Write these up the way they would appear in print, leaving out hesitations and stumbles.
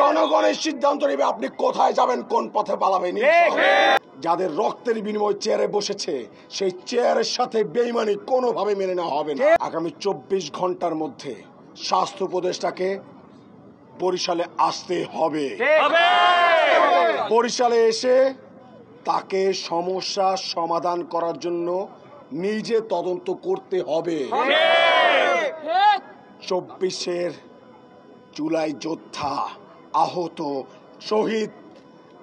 জনগণের সিদ্ধান্ত নেবে আপনি কোথায় যাবেন, কোন পথে পালাবেন। যাদের রক্তের বিনিময়ে চেয়ারে বসেছে সেই চেয়ারের সাথে বেইমানি কোনোভাবে মেনে নেওয়া হবে না। আগামী 24 ঘন্টার মধ্যে স্বাস্থ্য উপদেষ্টাকে বরিশালে আসতে হবে। বরিশালে এসে তাকে সমস্যা সমাধান করার জন্য নিজে তদন্ত করতে হবে। 24-এর জুলাই যোদ্ধা, আহত, শহীদ,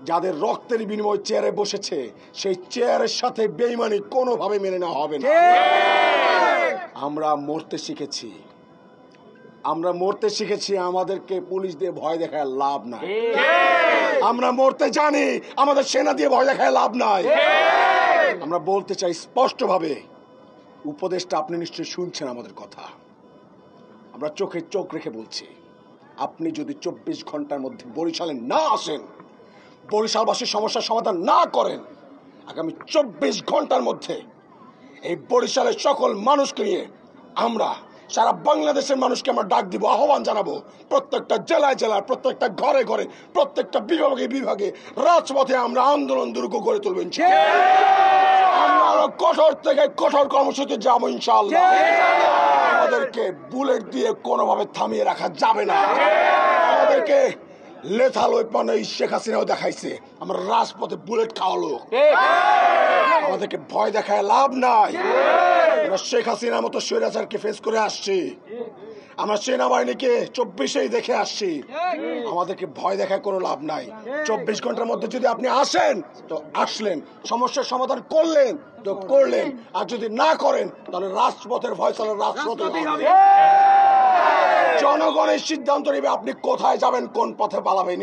যাদের রক্তের বিনিময়ে চেয়ারে বসেছে সেই চেয়ারের সাথে বেইমানি কোনোভাবে মেনে নেওয়া হবে না। আমরা মরতে শিখেছি, আমাদেরকে পুলিশ দিয়ে ভয় দেখায় লাভ নাই। আমরা মরতে জানি, আমাদের সেনা দিয়ে ভয় দেখায় লাভ নাই। আমরা বলতে চাই স্পষ্টভাবে, উপদেষ্টা আপনি নিশ্চয়ই শুনছেন আমাদের কথা। আমরা চোখে চোখ রেখে বলছি, আপনি যদি 24 ঘন্টার মধ্যে বরিশালে না আসেন, বরিশালবাসীর সমস্যার সমাধান না করেন, আগামী 24 ঘন্টার মধ্যে এই বরিশালের সকল মানুষকে নিয়ে আমরা সারা বাংলাদেশের মানুষকে আমরা ডাক দিব, আহ্বান জানাবো। প্রত্যেকটা জেলায় জেলায়, প্রত্যেকটা ঘরে ঘরে, প্রত্যেকটা বিভাগে বিভাগে রাজপথে আমরা আন্দোলন দুর্গ গড়ে তুলব। আমরা আরো কঠোর থেকে কঠোর কর্মসূচি যাবো ইনশাআল্লাহ। আমাদেরকে বুলেট দিয়ে কোনোভাবে থামিয়ে রাখা যাবে না। আমাদেরকে লেথাল ওয়েপন এই শেখ হাসিনাও দেখাইছে, আমরা রাজপথে বুলেট খাওয়ালো। আমাদেরকে ভয় দেখায় লাভ নাই। আমরা শেখ হাসিনার মতো স্বৈরাচারকে ফেস করে আসছি, আমরা সেনাবাহিনীকে 24-এই দেখে আসছি। আমাদেরকে ভয় দেখায় কোনো লাভ নাই। 24 ঘন্টার মধ্যে যদি আপনি আসেন তো আসলেন, সমস্যার সমাধান করলেন তো করলেন, আর যদি না করেন তাহলে রাজপথের ফয়সালা রাজপথে হবে। জনগণের সিদ্ধান্ত নেবে আপনি কোথায় যাবেন, কোন পথে পালাবেন।